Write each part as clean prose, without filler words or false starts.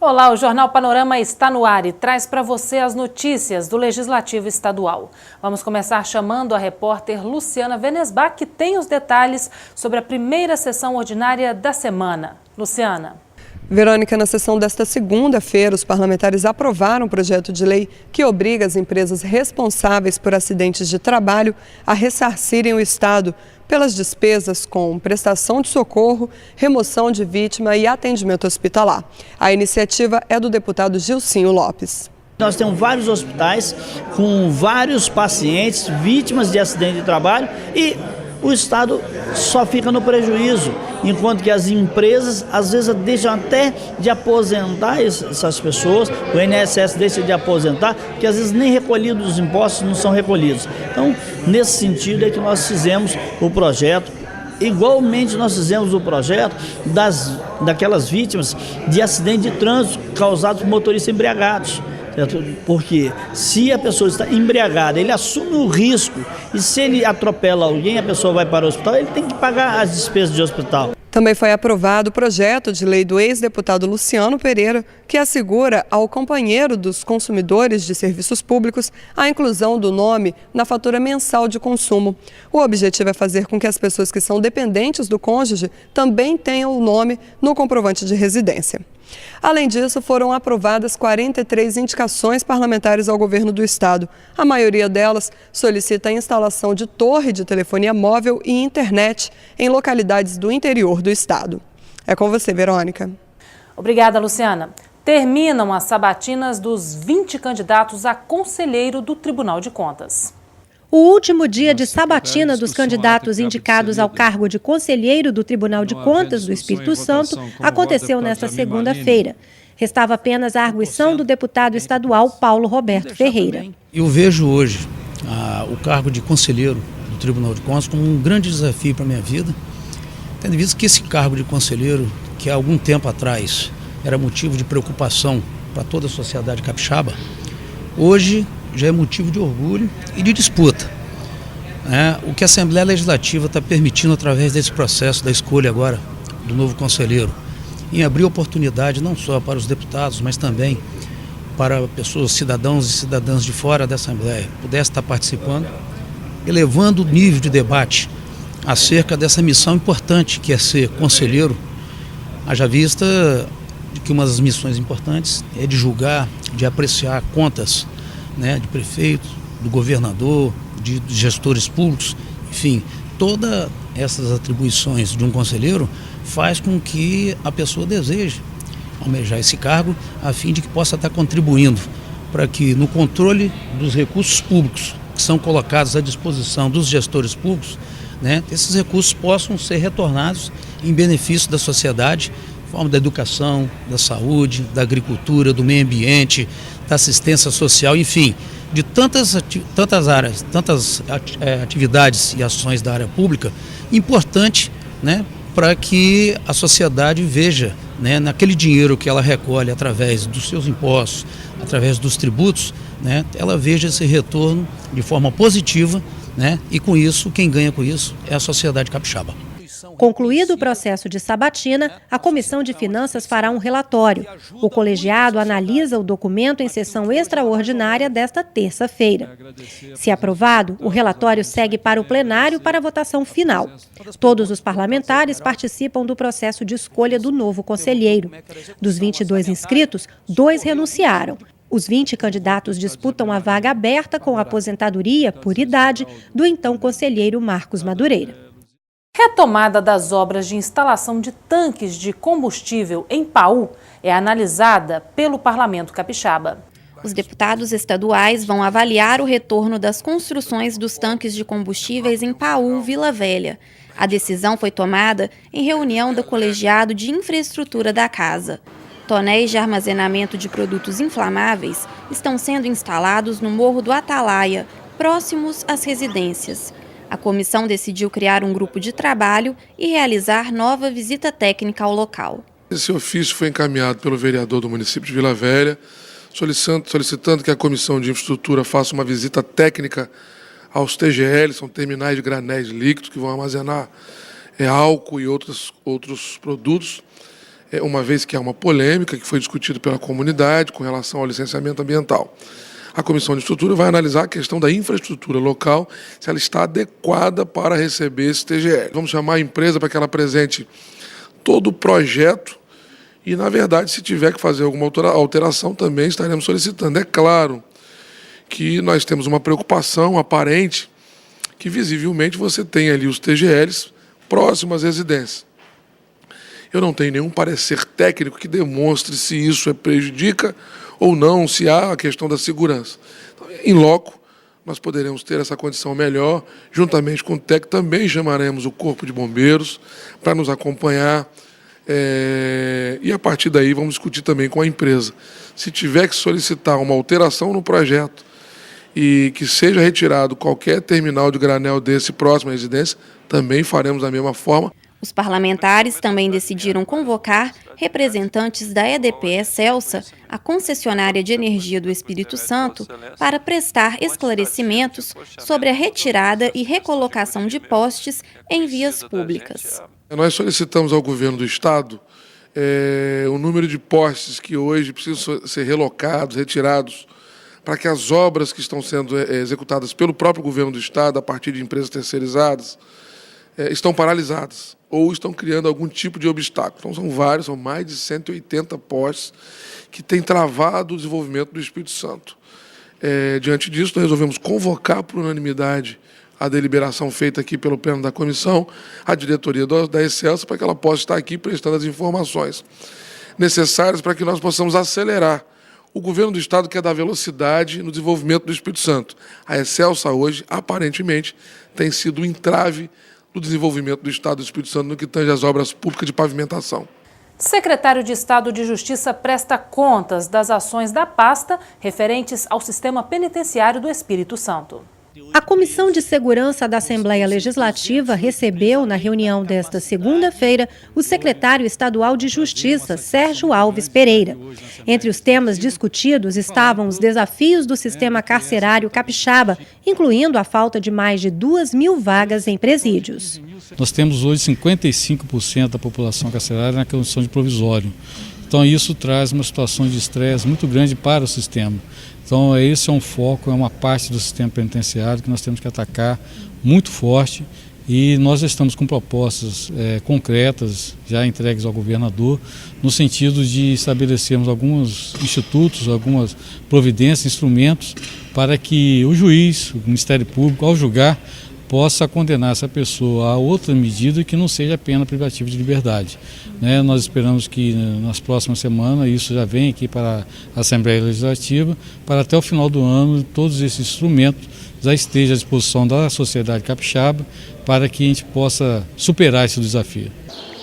Olá, o Jornal Panorama está no ar e traz para você as notícias do Legislativo Estadual. Vamos começar chamando a repórter Luciana Venesbach, que tem os detalhes sobre a primeira sessão ordinária da semana. Luciana. Verônica, na sessão desta segunda-feira, os parlamentares aprovaram um projeto de lei que obriga as empresas responsáveis por acidentes de trabalho a ressarcirem o Estado pelas despesas com prestação de socorro, remoção de vítima e atendimento hospitalar. A iniciativa é do deputado Gilcinho Lopes. Nós temos vários hospitais com vários pacientes, vítimas de acidente de trabalho e o Estado só fica no prejuízo, enquanto que as empresas às vezes deixam até de aposentar essas pessoas, o INSS deixa de aposentar, porque às vezes nem recolhidos os impostos não são recolhidos. Então, nesse sentido é que nós fizemos o projeto. Igualmente nós fizemos o projeto daquelas vítimas de acidente de trânsito causados por motoristas embriagados. Porque se a pessoa está embriagada, ele assume o risco e se ele atropela alguém, a pessoa vai para o hospital, ele tem que pagar as despesas de hospital. Também foi aprovado o projeto de lei do ex-deputado Luciano Pereira, que assegura ao companheiro dos consumidores de serviços públicos a inclusão do nome na fatura mensal de consumo. O objetivo é fazer com que as pessoas que são dependentes do cônjuge também tenham o nome no comprovante de residência. Além disso, foram aprovadas 43 indicações parlamentares ao governo do Estado. A maioria delas solicita a instalação de torre de telefonia móvel e internet em localidades do interior do Estado. É com você, Verônica. Obrigada, Luciana. Terminam as sabatinas dos 20 candidatos a conselheiro do Tribunal de Contas. O último dia de sabatina dos candidatos indicados ao cargo de conselheiro do Tribunal de Contas do Espírito Santo aconteceu nesta segunda-feira. Restava apenas a arguição do deputado estadual Paulo Roberto Ferreira. Eu vejo hoje o cargo de conselheiro do Tribunal de Contas como um grande desafio para a minha vida, tendo visto que esse cargo de conselheiro, que há algum tempo atrás era motivo de preocupação para toda a sociedade capixaba, hoje já é motivo de orgulho e de disputa. O que a Assembleia Legislativa está permitindo através desse processo da escolha agora do novo conselheiro, em abrir oportunidade não só para os deputados, mas também para pessoas, cidadãos e cidadãs de fora da Assembleia, pudessem estar participando, elevando o nível de debate acerca dessa missão importante que é ser conselheiro, haja vista de que uma das missões importantes é de julgar, de apreciar contas, de prefeito, do governador, de gestores públicos, enfim, todas essas atribuições de um conselheiro faz com que a pessoa deseje almejar esse cargo a fim de que possa estar contribuindo para que no controle dos recursos públicos que são colocados à disposição dos gestores públicos, esses recursos possam ser retornados em benefício da sociedade, em forma da educação, da saúde, da agricultura, do meio ambiente, da assistência social, enfim, de tantas áreas, tantas atividades e ações da área pública, importante, para que a sociedade veja, naquele dinheiro que ela recolhe através dos seus impostos, através dos tributos, ela veja esse retorno de forma positiva, e com isso, quem ganha com isso é a sociedade capixaba. Concluído o processo de sabatina, a Comissão de Finanças fará um relatório. O colegiado analisa o documento em sessão extraordinária desta terça-feira. Se aprovado, o relatório segue para o plenário para a votação final. Todos os parlamentares participam do processo de escolha do novo conselheiro. Dos 22 inscritos, 2 renunciaram. Os 20 candidatos disputam a vaga aberta com a aposentadoria, por idade, do então conselheiro Marcos Madureira. Retomada das obras de instalação de tanques de combustível em Paú é analisada pelo Parlamento Capixaba. Os deputados estaduais vão avaliar o retorno das construções dos tanques de combustíveis em Paú, Vila Velha. A decisão foi tomada em reunião do colegiado de infraestrutura da casa. Tonéis de armazenamento de produtos inflamáveis estão sendo instalados no Morro do Atalaia, próximos às residências. A comissão decidiu criar um grupo de trabalho e realizar nova visita técnica ao local. Esse ofício foi encaminhado pelo vereador do município de Vila Velha, solicitando que a Comissão de Infraestrutura faça uma visita técnica aos TGL, são terminais de granéis líquidos que vão armazenar álcool e outros produtos. uma vez que há uma polêmica que foi discutida pela comunidade com relação ao licenciamento ambiental. A Comissão de Estrutura vai analisar a questão da infraestrutura local, se ela está adequada para receber esse TGL. Vamos chamar a empresa para que ela apresente todo o projeto e, na verdade, se tiver que fazer alguma alteração, também estaremos solicitando. É claro que nós temos uma preocupação aparente que, visivelmente, você tem ali os TGLs próximos às residências. Eu não tenho nenhum parecer técnico que demonstre se isso prejudica ou não, se há a questão da segurança. Então, em loco, nós poderemos ter essa condição melhor. Juntamente com o TEC, também chamaremos o Corpo de Bombeiros para nos acompanhar. E a partir daí vamos discutir também com a empresa. Se tiver que solicitar uma alteração no projeto e que seja retirado qualquer terminal de granel desse próximo à residência, também faremos da mesma forma. Os parlamentares também decidiram convocar representantes da EDP-Celsa, a concessionária de energia do Espírito Santo, para prestar esclarecimentos sobre a retirada e recolocação de postes em vias públicas. Nós solicitamos ao governo do Estado o número de postes que hoje precisam ser relocados, retirados, para que as obras que estão sendo executadas pelo próprio governo do Estado, a partir de empresas terceirizadas, estão paralisadas ou estão criando algum tipo de obstáculo. Então, são vários, são mais de 180 postes que têm travado o desenvolvimento do Espírito Santo. Diante disso, nós resolvemos convocar por unanimidade a deliberação feita aqui pelo pleno da comissão, a diretoria da Excelsa, para que ela possa estar aqui prestando as informações necessárias para que nós possamos acelerar. O governo do Estado quer dar velocidade no desenvolvimento do Espírito Santo. A Excelsa hoje, aparentemente, tem sido um entrave do desenvolvimento do Estado do Espírito Santo no que tange às obras públicas de pavimentação. Secretário de Estado de Justiça presta contas das ações da pasta referentes ao sistema penitenciário do Espírito Santo. A Comissão de Segurança da Assembleia Legislativa recebeu, na reunião desta segunda-feira, o secretário estadual de Justiça, Sérgio Alves Pereira. Entre os temas discutidos estavam os desafios do sistema carcerário capixaba, incluindo a falta de mais de 2.000 vagas em presídios. Nós temos hoje 55% da população carcerária na condição de provisório. Então isso traz uma situação de estresse muito grande para o sistema. Então esse é um foco, é uma parte do sistema penitenciário que nós temos que atacar muito forte e nós estamos com propostas concretas, já entregues ao governador, no sentido de estabelecermos alguns institutos, algumas providências, instrumentos para que o juiz, o Ministério Público, ao julgar, possa condenar essa pessoa a outra medida que não seja a pena privativa de liberdade. Nós esperamos que nas próximas semanas isso já venha aqui para a Assembleia Legislativa, para até o final do ano todos esses instrumentos já estejam à disposição da sociedade capixaba para que a gente possa superar esse desafio.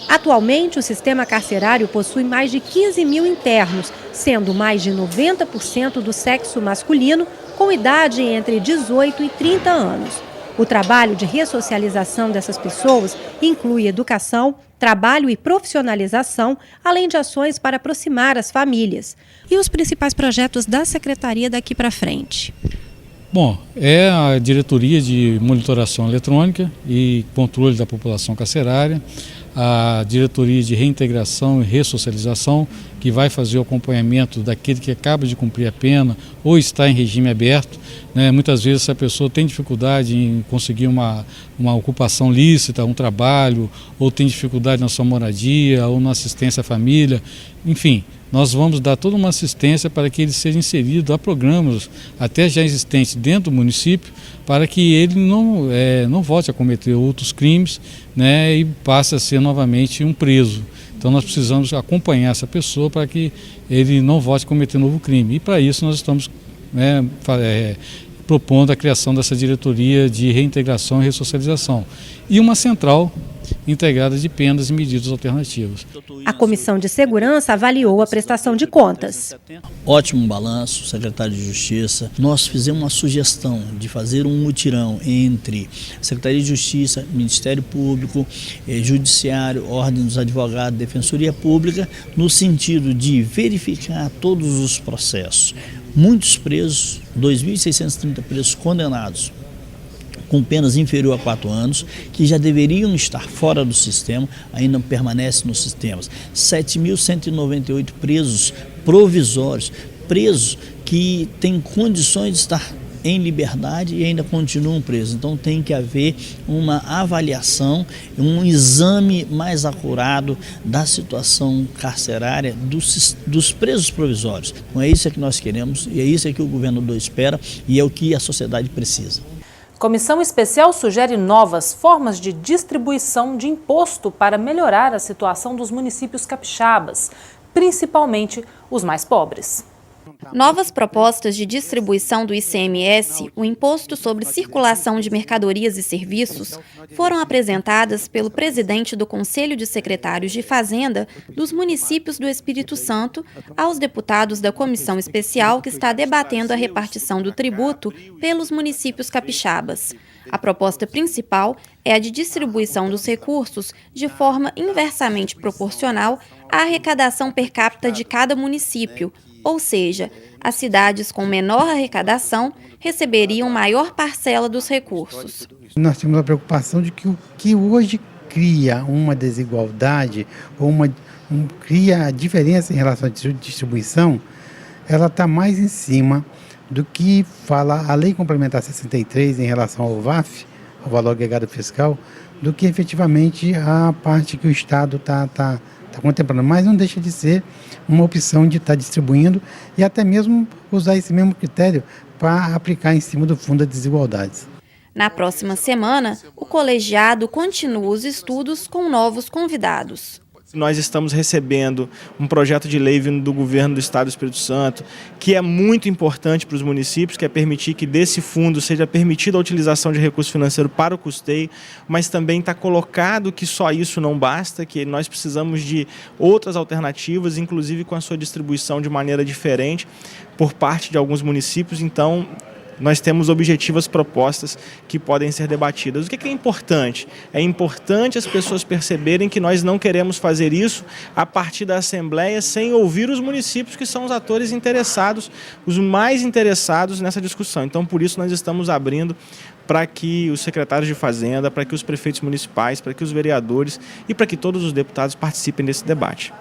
Atualmente, o sistema carcerário possui mais de 15.000 internos, sendo mais de 90% do sexo masculino com idade entre 18 e 30 anos. O trabalho de ressocialização dessas pessoas inclui educação, trabalho e profissionalização, além de ações para aproximar as famílias. E os principais projetos da Secretaria daqui para frente? Bom, é a Diretoria de Monitoração Eletrônica e Controle da População Carcerária, a Diretoria de Reintegração e Ressocialização, que vai fazer o acompanhamento daquele que acaba de cumprir a pena ou está em regime aberto. Muitas vezes essa pessoa tem dificuldade em conseguir uma ocupação lícita, um trabalho, ou tem dificuldade na sua moradia, ou na assistência à família, enfim. Nós vamos dar toda uma assistência para que ele seja inserido a programas até já existentes dentro do município, para que ele não volte a cometer outros crimes, e passe a ser novamente um preso. Então nós precisamos acompanhar essa pessoa para que ele não volte a cometer novo crime. E para isso nós estamos propondo a criação dessa diretoria de reintegração e ressocialização e uma central integrada de penas e medidas alternativas. A Comissão de Segurança avaliou a prestação de contas. Ótimo balanço, secretário de Justiça. Nós fizemos uma sugestão de fazer um mutirão entre Secretaria de Justiça, Ministério Público, Judiciário, Ordem dos Advogados, Defensoria Pública, no sentido de verificar todos os processos. Muitos presos, 2.630 presos condenados com penas inferior a 4 anos, que já deveriam estar fora do sistema, ainda permanecem nos sistemas. 7.198 presos provisórios, presos que têm condições de estar em liberdade e ainda continuam presos. Então tem que haver uma avaliação, um exame mais acurado da situação carcerária dos presos provisórios. Então é isso que nós queremos e é isso que o governador espera e é o que a sociedade precisa. Comissão especial sugere novas formas de distribuição de imposto para melhorar a situação dos municípios capixabas, principalmente os mais pobres. Novas propostas de distribuição do ICMS, o Imposto sobre Circulação de Mercadorias e Serviços, foram apresentadas pelo presidente do Conselho de Secretários de Fazenda dos municípios do Espírito Santo aos deputados da comissão especial que está debatendo a repartição do tributo pelos municípios capixabas. A proposta principal é a de distribuição dos recursos de forma inversamente proporcional à arrecadação per capita de cada município, ou seja, as cidades com menor arrecadação receberiam maior parcela dos recursos. Nós temos a preocupação de que o que hoje cria uma desigualdade, ou cria diferença em relação à distribuição, ela está mais em cima do que fala a Lei Complementar 63 em relação ao VAF, ao valor agregado fiscal, do que efetivamente a parte que o Estado está contemplando, mas não deixa de ser uma opção de estar distribuindo e até mesmo usar esse mesmo critério para aplicar em cima do Fundo das Desigualdades. Na próxima semana, o colegiado continua os estudos com novos convidados. Nós estamos recebendo um projeto de lei vindo do governo do Estado do Espírito Santo, que é muito importante para os municípios, que é permitir que desse fundo seja permitida a utilização de recurso financeiro para o custeio, mas também está colocado que só isso não basta, que nós precisamos de outras alternativas, inclusive com a sua distribuição de maneira diferente por parte de alguns municípios. Então, nós temos objetivas propostas que podem ser debatidas. O que é importante? É importante as pessoas perceberem que nós não queremos fazer isso a partir da Assembleia sem ouvir os municípios, que são os atores interessados, os mais interessados nessa discussão. Então, por isso, nós estamos abrindo para que os secretários de Fazenda, para que os prefeitos municipais, para que os vereadores e para que todos os deputados participem desse debate.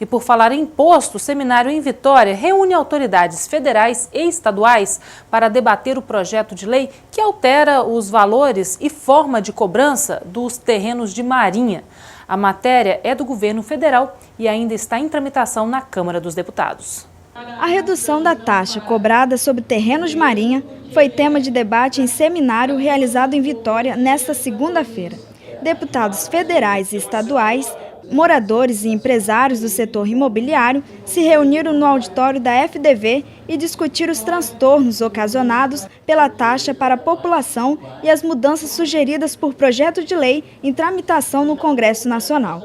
E por falar em imposto, o seminário em Vitória reúne autoridades federais e estaduais para debater o projeto de lei que altera os valores e forma de cobrança dos terrenos de marinha. A matéria é do governo federal e ainda está em tramitação na Câmara dos Deputados. A redução da taxa cobrada sobre terrenos de marinha foi tema de debate em seminário realizado em Vitória nesta segunda-feira. Deputados federais e estaduais, moradores e empresários do setor imobiliário se reuniram no auditório da FDV e discutiram os transtornos ocasionados pela taxa para a população e as mudanças sugeridas por projeto de lei em tramitação no Congresso Nacional.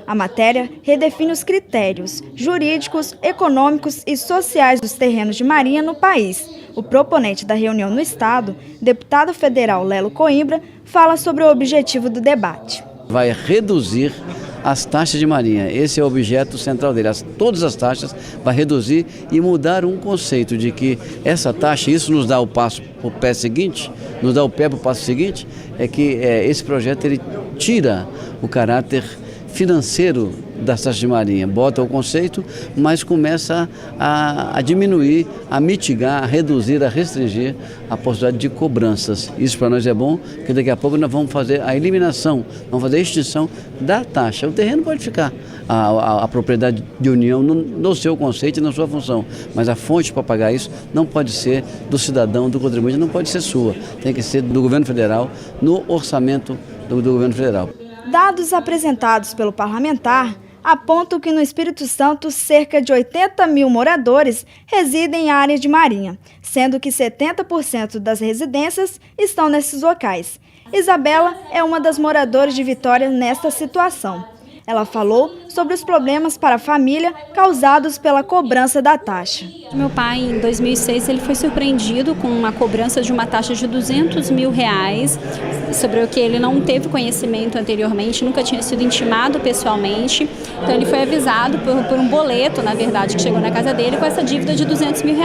A matéria redefine os critérios jurídicos, econômicos e sociais dos terrenos de marinha no país. O proponente da reunião no Estado, deputado federal Lelo Coimbra, fala sobre o objetivo do debate. Vai reduzir as taxas de marinha, esse é o objeto central dele. Todas as taxas vai reduzir e mudar um conceito de que essa taxa, isso nos dá o passo para o pé seguinte, nos dá o pé para o passo seguinte, é que esse projeto ele tira o caráter financeiro das taxas de marinha, bota o conceito, mas começa a diminuir, a mitigar, a reduzir, a restringir a possibilidade de cobranças. Isso para nós é bom, porque daqui a pouco nós vamos fazer a eliminação, vamos fazer a extinção da taxa. O terreno pode ficar, a propriedade de união no seu conceito e na sua função, mas a fonte para pagar isso não pode ser do cidadão, do contribuinte, não pode ser sua, tem que ser do governo federal, no orçamento do governo federal. Dados apresentados pelo parlamentar apontam que no Espírito Santo cerca de 80 mil moradores residem em áreas de marinha, sendo que 70% das residências estão nesses locais. Isabela é uma das moradoras de Vitória nesta situação. Ela falou sobre os problemas para a família causados pela cobrança da taxa. Meu pai, em 2006, ele foi surpreendido com uma cobrança de uma taxa de R$200 mil, sobre o que ele não teve conhecimento anteriormente, nunca tinha sido intimado pessoalmente. Então ele foi avisado por um boleto, na verdade, que chegou na casa dele com essa dívida de R$200 mil.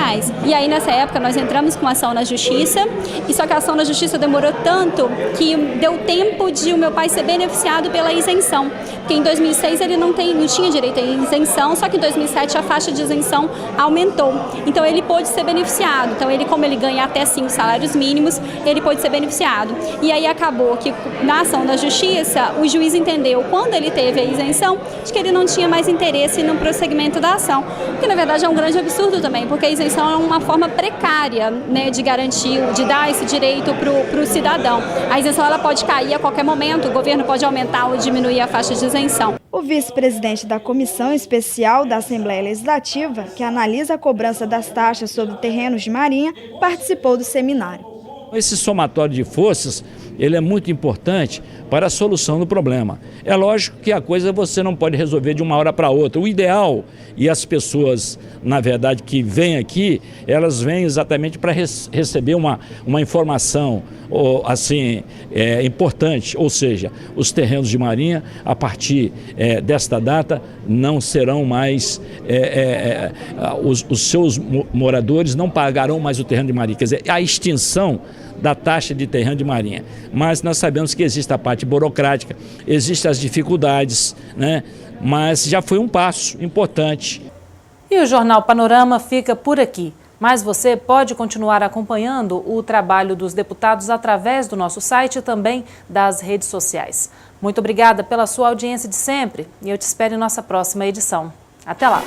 E aí, nessa época, nós entramos com ação na justiça, e só que a ação na justiça demorou tanto que deu tempo de o meu pai ser beneficiado pela isenção. Porque em 2006 ele não tinha direito à isenção, só que em 2007 a faixa de isenção aumentou. Então ele pôde ser beneficiado. Então como ele ganha até 5 salários mínimos, ele pôde ser beneficiado. E aí acabou que na ação da justiça, o juiz entendeu, quando ele teve a isenção, de que ele não tinha mais interesse no prosseguimento da ação. Que na verdade é um grande absurdo também, porque a isenção é uma forma precária, né, de garantir, de dar esse direito para o cidadão. A isenção ela pode cair a qualquer momento, o governo pode aumentar ou diminuir a faixa de isenção. O vice-presidente da Comissão Especial da Assembleia Legislativa, que analisa a cobrança das taxas sobre terrenos de marinha, participou do seminário. Esse somatório de forças, ele é muito importante para a solução do problema. É lógico que a coisa você não pode resolver de uma hora para outra. O ideal, e as pessoas, na verdade, que vêm aqui, elas vêm exatamente para receber uma informação assim, importante, ou seja, os terrenos de marinha, a partir desta data, não serão mais, os seus moradores não pagarão mais o terreno de marinha, quer dizer, a extinção da taxa de terreno de marinha. Mas nós sabemos que existe a parte burocrática, existem as dificuldades, né? Mas já foi um passo importante. E o Jornal Panorama fica por aqui. Mas você pode continuar acompanhando o trabalho dos deputados através do nosso site e também das redes sociais. Muito obrigada pela sua audiência de sempre e eu te espero em nossa próxima edição. Até lá!